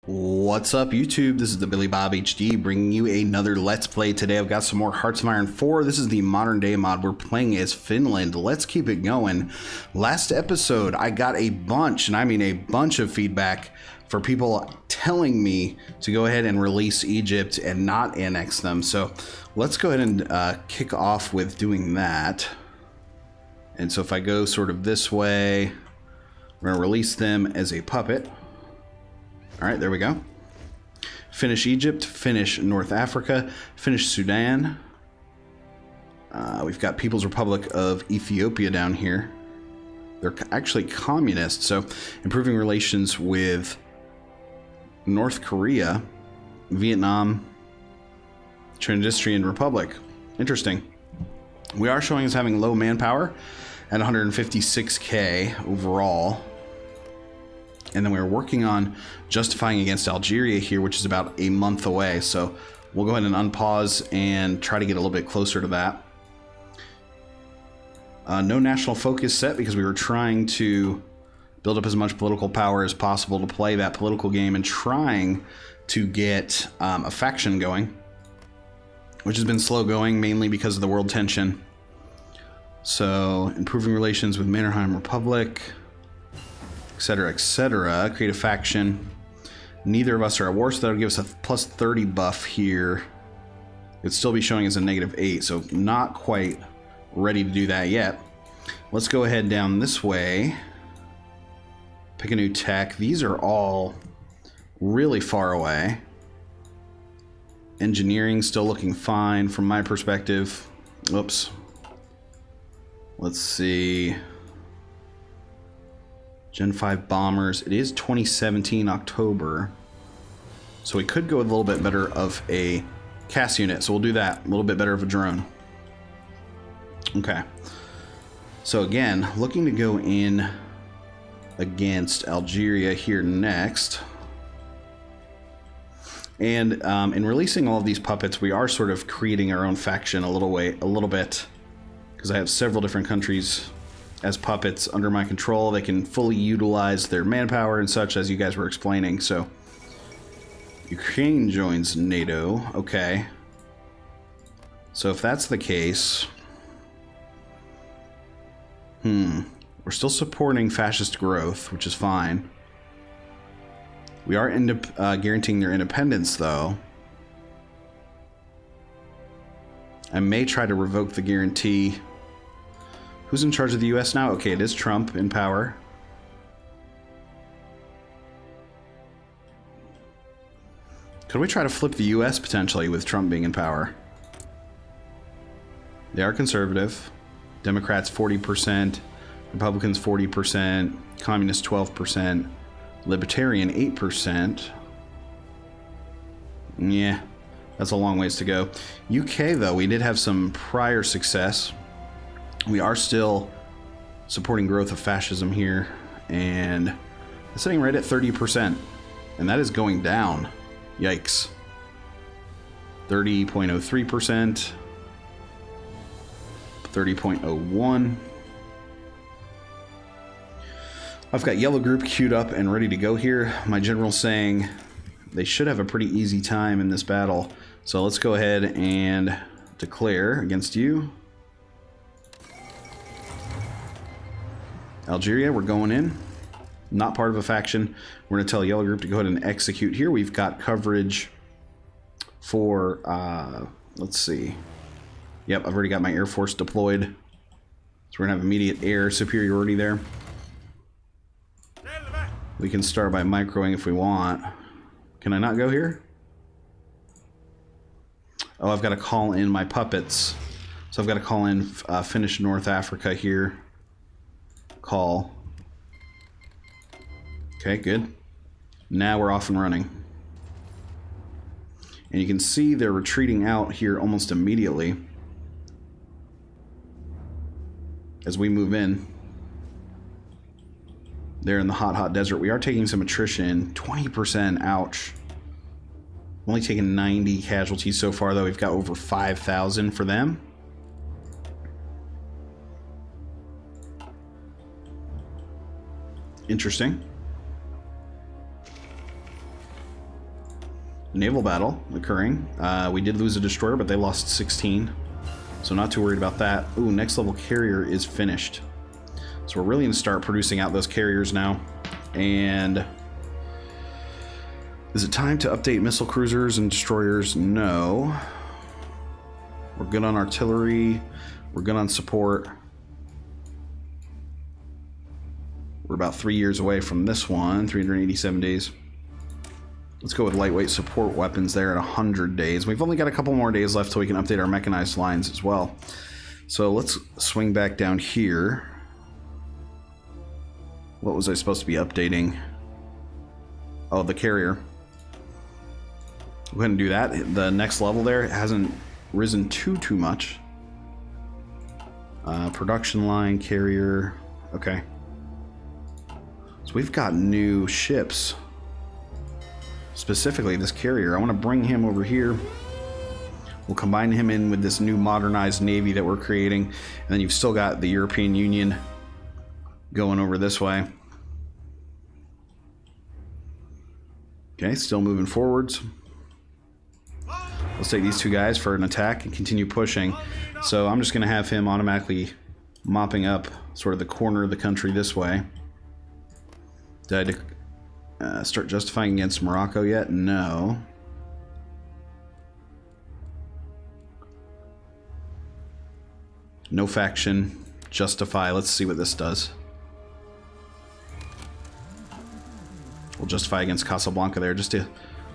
What's up, YouTube? This is the Billy Bob HD bringing you another Let's Play. Today I've got some more Hearts of Iron 4. This is the modern day mod. We're playing as Finland. Let's keep it going. Last episode I got a bunch, and I mean a bunch of feedback for people telling me to go ahead and release Egypt and not annex them. So let's go ahead and kick off with doing that. And so if I go sort of this way, we're going to release them as a puppet. All right, there we go. Finish Egypt, finish North Africa, finish Sudan. We've got People's Republic of Ethiopia down here. They're actually communist, so improving relations with North Korea, Vietnam, Transnistrian Republic. Interesting. We are showing as having low manpower at 156k overall. And then we're working on justifying against Algeria here, which is about a month away. So we'll go ahead and unpause and try to get a little bit closer to that. No national focus set because we were trying to build up as much political power as possible to play that political game and trying to get a faction going, which has been slow going mainly because of the world tension. So improving relations with Mannerheim Republic, etc., etc. Create a faction. Neither of us are at war, so that'll give us a plus 30 buff here. It'd still be showing as a -8, so not quite ready to do that yet. Let's go ahead down this way. Pick a new tech. These are all really far away. Engineering still looking fine from my perspective. Oops. Let's see. Gen 5 bombers. It is 2017 October. So we could go with a little bit better of a CAS unit. So we'll do that. A little bit better of a drone. Okay. So again, looking to go in against Algeria here next. And in releasing all of these puppets, we are sort of creating our own faction a little bit. Because I have several different countries as puppets under my control. They can fully utilize their manpower and such, as you guys were explaining. So Ukraine joins NATO. Okay. So if that's the case, we're still supporting fascist growth, which is fine. We are guaranteeing their independence, though. I may try to revoke the guarantee. Who's in charge of the US now? Okay, it is Trump in power. Could we try to flip the US potentially with Trump being in power? They are conservative. Democrats 40%, Republicans 40%, Communists 12%, Libertarian 8%. Yeah, that's a long ways to go. UK, though, we did have some prior success. We are still supporting growth of fascism here, and it's sitting right at 30%, and that is going down. Yikes. 30.03%, 30.01. I've got Yellow Group queued up and ready to go here. My general's saying they should have a pretty easy time in this battle, so let's go ahead and declare against you. Algeria, we're going in. Not part of a faction. We're going to tell Yellow Group to go ahead and execute here. We've got coverage for, let's see. Yep, I've already got my Air Force deployed. So we're going to have immediate air superiority there. We can start by microing if we want. Can I not go here? Oh, I've got to call in my puppets. So I've got to call in finish North Africa here. Call. Okay, good. Now we're off and running. And you can see they're retreating out here almost immediately as we move in. They're in the hot desert. We are taking some attrition. 20%, ouch. Only taken 90 casualties so far, though. We've got over 5,000 for them. Interesting. naval battle occurring. We did lose a destroyer, but they lost 16. So not too worried about that. Ooh, next level carrier is finished. So we're really going to start producing out those carriers now. And is it time to update missile cruisers and destroyers? No. We're good on artillery. We're good on support. We're about 3 years away from this one, 387 days. Let's go with lightweight support weapons there at 100 days. We've only got a couple more days left till we can update our mechanized lines as well. So let's swing back down here. What was I supposed to be updating? Oh, the carrier. Go ahead and do that. The next level there hasn't risen too much. Production line, carrier. Okay. So we've got new ships. Specifically this carrier. I want to bring him over here. We'll combine him in with this new modernized navy that we're creating. And then you've still got the European Union going over this way. Okay, still moving forwards. Let's take these two guys for an attack and continue pushing. So I'm just going to have him automatically mopping up sort of the corner of the country this way. Did I start justifying against Morocco yet? No. No faction. Justify. Let's see what this does. We'll justify against Casablanca there just to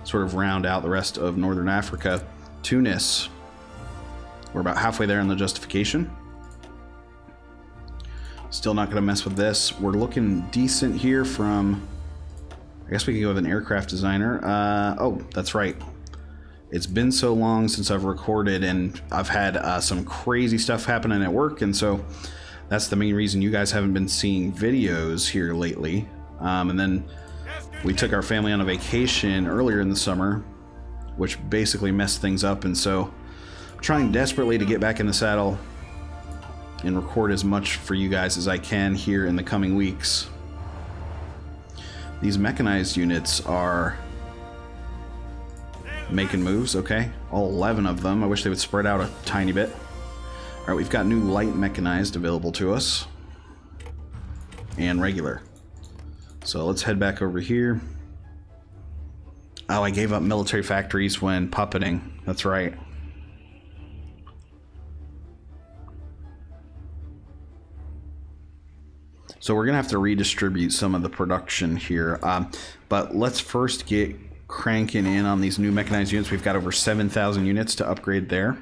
sort of round out the rest of Northern Africa. Tunis. We're about halfway there in the justification. Still not going to mess with this. We're looking decent here from... I guess we can go with an aircraft designer. Oh, that's right. It's been so long since I've recorded, and I've had some crazy stuff happening at work, and so that's the main reason you guys haven't been seeing videos here lately. And then we took our family on a vacation earlier in the summer, which basically messed things up, and so I'm trying desperately to get back in the saddle and record as much for you guys as I can here in the coming weeks. These mechanized units are making moves, okay? All 11 of them. I wish they would spread out a tiny bit. Alright, we've got new light mechanized available to us. And regular. So let's head back over here. Oh, I gave up military factories when puppeting. That's right. So we're going to have to redistribute some of the production here. But let's first get cranking in on these new mechanized units. We've got over 7,000 units to upgrade there.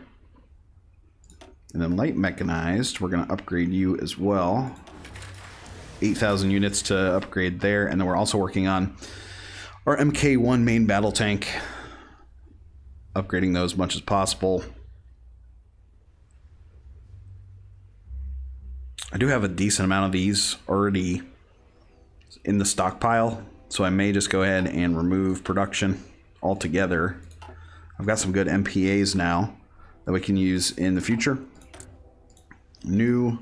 And then light mechanized, we're going to upgrade you as well. 8,000 units to upgrade there. And then we're also working on our MK1 main battle tank. Upgrading those as much as possible. I do have a decent amount of these already in the stockpile, so I may just go ahead and remove production altogether. I've got some good MPAs now that we can use in the future. New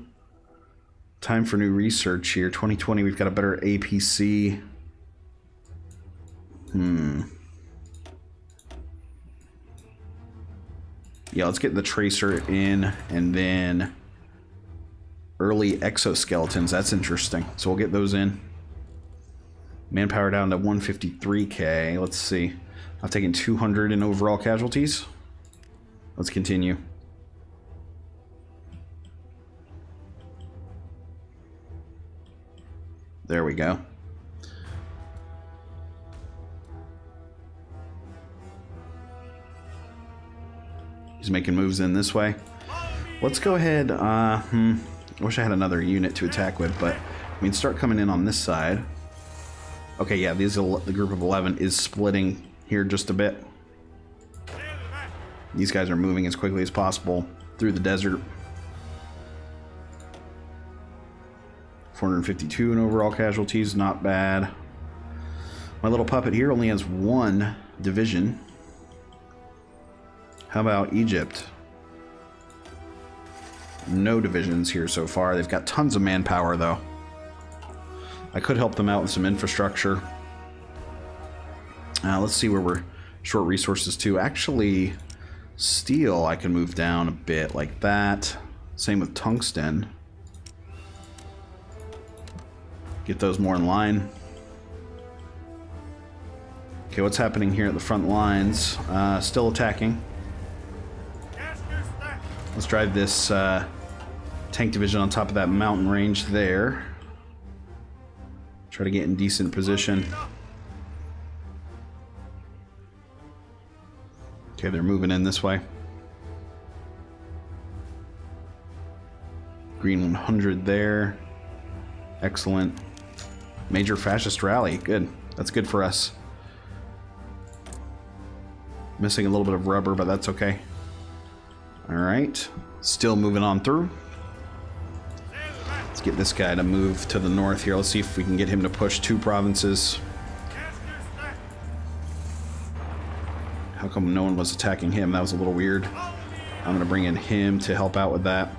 time for new research here. 2020, we've got a better APC. Yeah, let's get the tracer in, and then early exoskeletons. That's interesting. So we'll get those in. Manpower down to 153k. Let's see. I've taken 200 in overall casualties. Let's continue. There we go. He's making moves in this way. Let's go ahead. I wish I had another unit to attack with, but we can start coming in on this side. Okay, yeah, the group of 11 is splitting here just a bit. These guys are moving as quickly as possible through the desert. 452 in overall casualties, not bad. My little puppet here only has one division. How about Egypt? No divisions here so far. They've got tons of manpower, though. I could help them out with some infrastructure. Let's see where we're short resources too. Actually, steel I can move down a bit like that. Same with tungsten. Get those more in line. Okay, what's happening here at the front lines? Still attacking. Let's drive this tank division on top of that mountain range there. Try to get in decent position. Okay, they're moving in this way. Green 100 there. Excellent. Major fascist rally. Good. That's good for us. Missing a little bit of rubber, but that's okay. Alright. Still moving on through. Let's get this guy to move to the north here. Let's see if we can get him to push 2 provinces. How come no one was attacking him? That was a little weird. I'm going to bring in him to help out with that.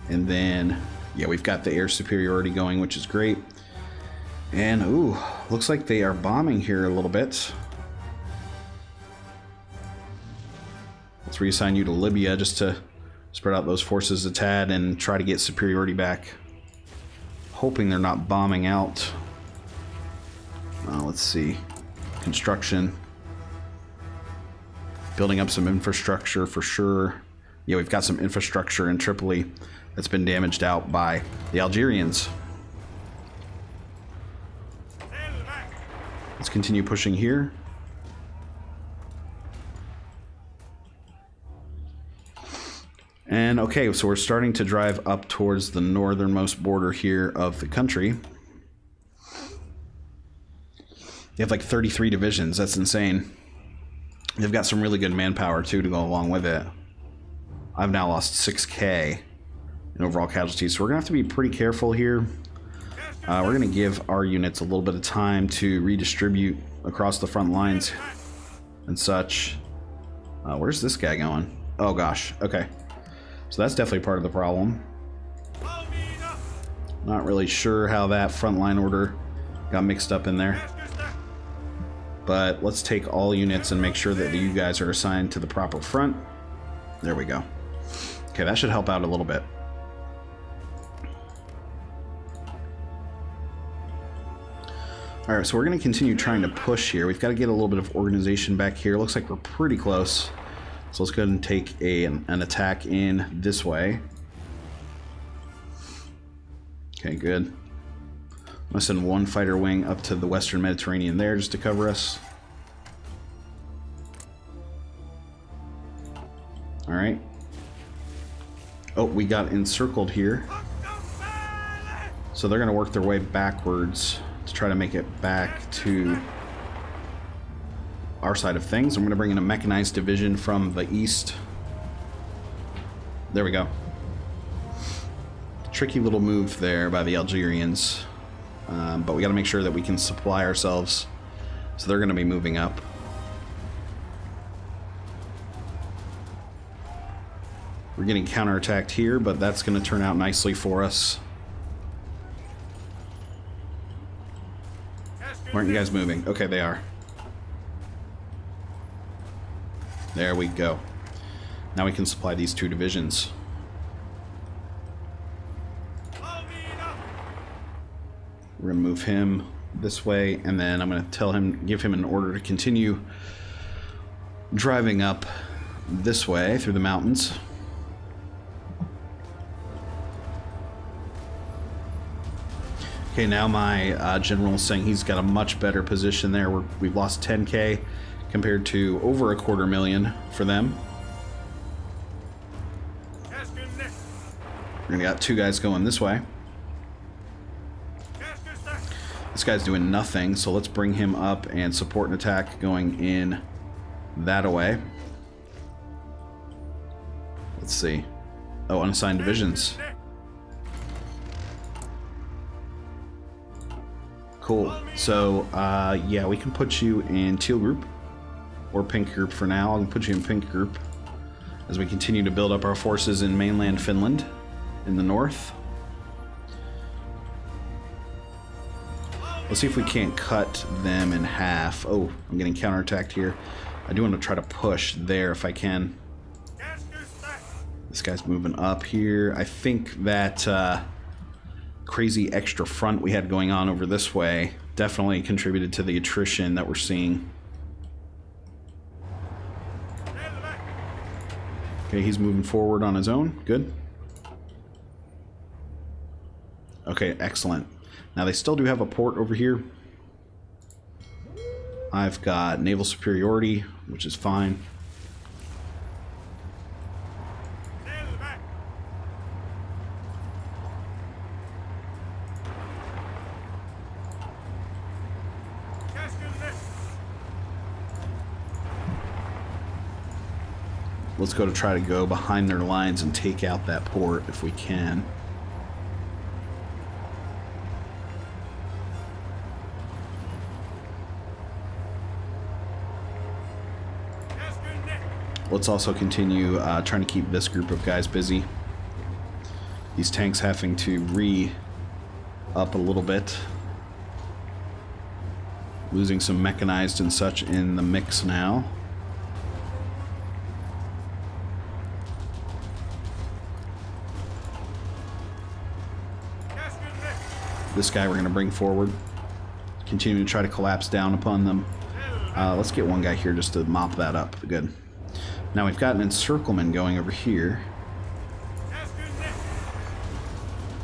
And then, yeah, we've got the air superiority going, which is great. And, ooh, looks like they are bombing here a little bit. Let's reassign you to Libya just to spread out those forces a tad and try to get superiority back. Hoping they're not bombing out. Let's see. Construction. Building up some infrastructure for sure. Yeah, we've got some infrastructure in Tripoli that's been damaged out by the Algerians. Let's continue pushing here. And okay, so we're starting to drive up towards the northernmost border here of the country. They have like 33 divisions. That's insane. They've got some really good manpower too to go along with it. I've now lost 6K in overall casualties, so we're gonna have to be pretty careful here. We're gonna give our units a little bit of time to redistribute across the front lines and such. Where's this guy going? Oh gosh, okay. So that's definitely part of the problem. Not really sure how that frontline order got mixed up in there. But let's take all units and make sure that you guys are assigned to the proper front. There we go. Okay, that should help out a little bit. Alright, so we're going to continue trying to push here. We've got to get a little bit of organization back here. Looks like we're pretty close. So let's go ahead and take an attack in this way. Okay, good. I'm going to send 1 fighter wing up to the Western Mediterranean there just to cover us. Alright. Oh, we got encircled here. So they're going to work their way backwards to try to make it back to our side of things. I'm going to bring in a mechanized division from the east. There we go. Tricky little move there by the Algerians. But we got to make sure that we can supply ourselves. So they're going to be moving up. We're getting counterattacked here, but that's going to turn out nicely for us. Why aren't you guys moving? Okay, they are. There we go. Now we can supply these 2 divisions. We're going to move him this way, and then I'm going to tell him, give him an order to continue driving up this way through the mountains. Okay, now my general is saying he's got a much better position there. We've lost 10K compared to over 250,000 for them. We're gonna got 2 guys going this way. This guy's doing nothing, so let's bring him up and support an attack going in that away. Let's see. Oh, unassigned divisions. Cool. So, yeah, we can put you in teal group or pink group for now. I'll put you in pink group as we continue to build up our forces in mainland Finland in the north. Let's see if we can't cut them in half. Oh, I'm getting counterattacked here. I do want to try to push there if I can. This guy's moving up here. I think that crazy extra front we had going on over this way definitely contributed to the attrition that we're seeing. Okay, he's moving forward on his own. Good. Okay, excellent. Now they still do have a port over here. I've got naval superiority, which is fine. Let's go to try to go behind their lines and take out that port if we can. Let's also continue trying to keep this group of guys busy. These tanks having to re-up a little bit. Losing some mechanized and such in the mix now. This guy we're going to bring forward. Continue to try to collapse down upon them. Let's get one guy here just to mop that up. Good. Now we've got an encirclement going over here.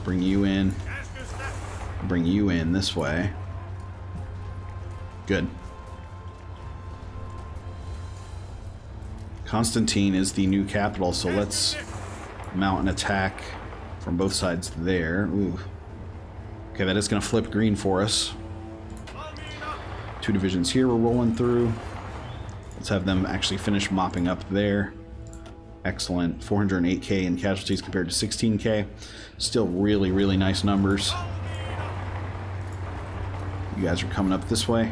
Bring you in. Bring you in this way. Good. Constantine is the new capital, so let's mount an attack from both sides there. Ooh. Okay, that is going to flip green for us. 2 divisions here we're rolling through. Let's have them actually finish mopping up there. Excellent. 408k in casualties compared to 16k. Still really, really nice numbers. You guys are coming up this way.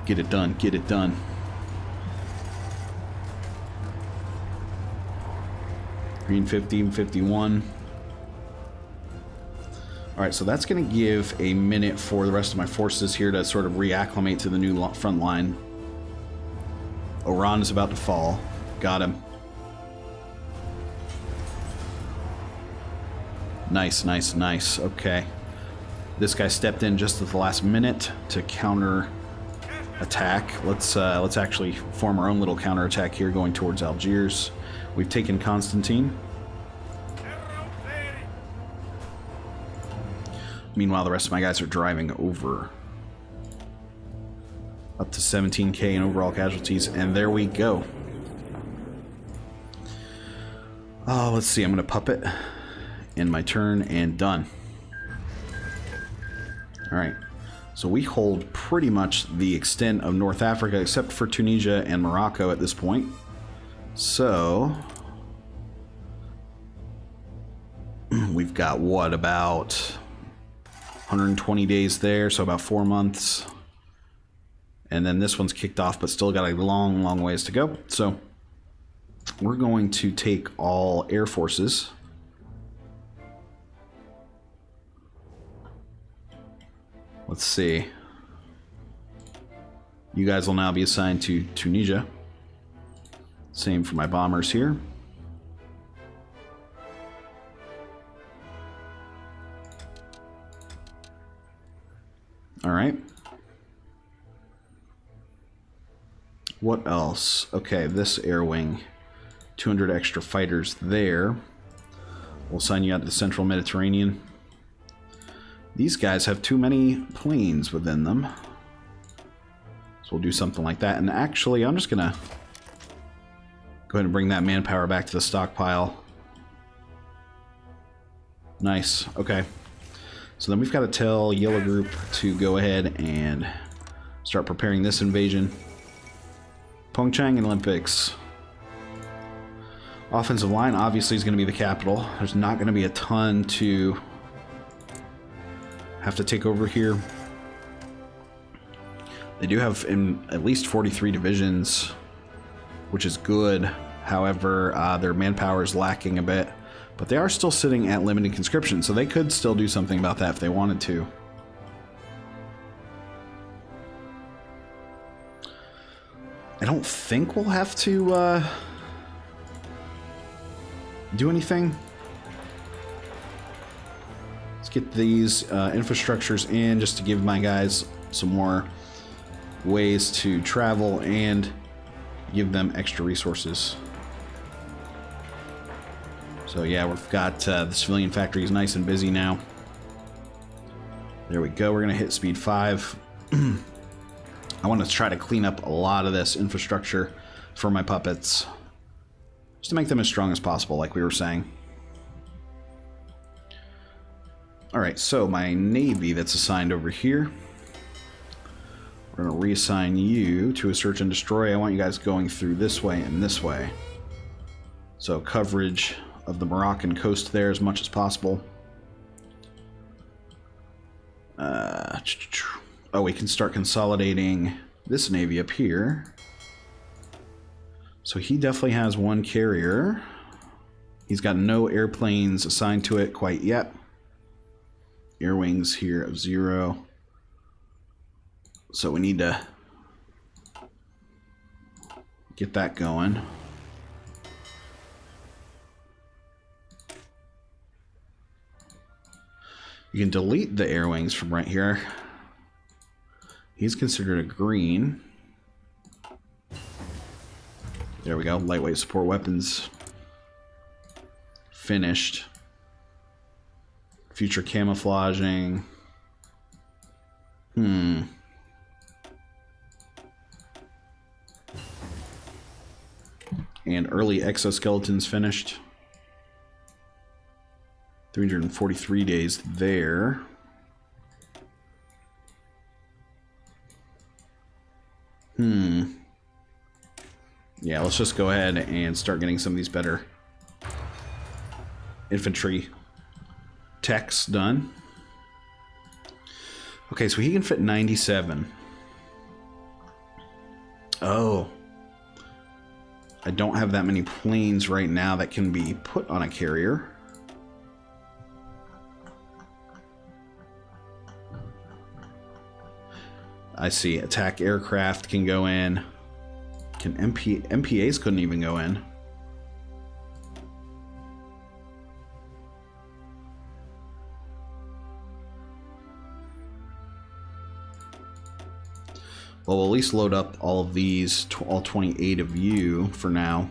Get it done. Get it done. Green 50 and 51. Alright, so that's going to give a minute for the rest of my forces here to sort of reacclimate to the new front line. Oran is about to fall. Got him. Nice, nice, nice. Okay. This guy stepped in just at the last minute to counter attack. Let's actually form our own little counter attack here going towards Algiers. We've taken Constantine. Meanwhile, the rest of my guys are driving over. Up to 17k in overall casualties, and there we go. Oh, let's see, I'm going to puppet in my turn, and done. Alright, so we hold pretty much the extent of North Africa, except for Tunisia and Morocco at this point. So, we've got, what, about 120 days there, so about 4 months. And then this one's kicked off, but still got a long, long ways to go. So we're going to take all air forces. Let's see. You guys will now be assigned to Tunisia. Same for my bombers here. All right. What else? Okay, this air wing. 200 extra fighters there. We'll send you out to the central Mediterranean. These guys have too many planes within them. So we'll do something like that. And actually, I'm just going to go ahead and bring that manpower back to the stockpile. Nice. Okay. So then we've got to tell Yellow Group to go ahead and start preparing this invasion. Pyeongchang Olympics. Offensive line obviously is going to be the capital. There's not going to be a ton to have to take over here. They do have at least 43 divisions, which is good. However, their manpower is lacking a bit. But they are still sitting at limited conscription, so they could still do something about that if they wanted to. I don't think we'll have to do anything. Let's get these infrastructures in just to give my guys some more ways to travel and give them extra resources. So yeah, we've got the civilian factories nice and busy now. There we go. We're going to hit speed 5. I want to try to clean up a lot of this infrastructure for my puppets, just to make them as strong as possible, like we were saying. Alright, so my navy that's assigned over here, we're going to reassign you to a search and destroy. I want you guys going through this way and this way. So coverage of the Moroccan coast there as much as possible. Oh, we can start consolidating this navy up here. So he definitely has one carrier. He's got no airplanes assigned to it quite yet. Air wings here of 0. So we need to get that going. You can delete the air wings from right here. He's considered a green. There we go. Lightweight support weapons. Finished. Future camouflaging. And early exoskeletons finished. 343 days there. Yeah, let's just go ahead and start getting some of these better infantry techs done. Okay, so he can fit 97. Oh. I don't have that many planes right now that can be put on a carrier. I see. Attack aircraft can go in. Can MPAs couldn't even go in. Well, we'll at least load up all of these, all 28 of you for now.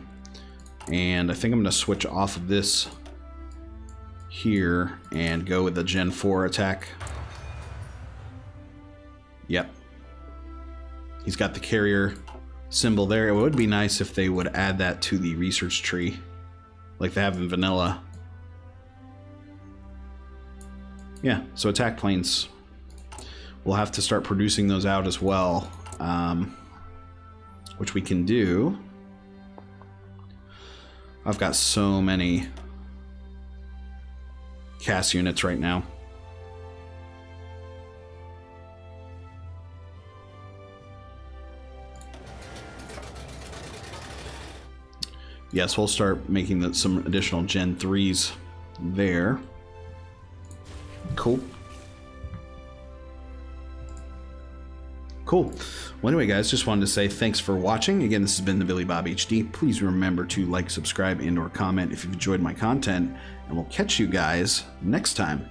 And I think I'm going to switch off of this here and go with the Gen 4 attack. Yep. He's got the carrier symbol there. It would be nice if they would add that to the research tree like they have in vanilla. Yeah, so attack planes. We'll have to start producing those out as well, which we can do. I've got so many CAS units right now. Yes, we'll start making some additional Gen 3s there. Cool. Cool. Well, anyway, guys, just wanted to say thanks for watching. Again, this has been the Billy Bob HD. Please remember to like, subscribe, and/or comment if you've enjoyed my content, and we'll catch you guys next time.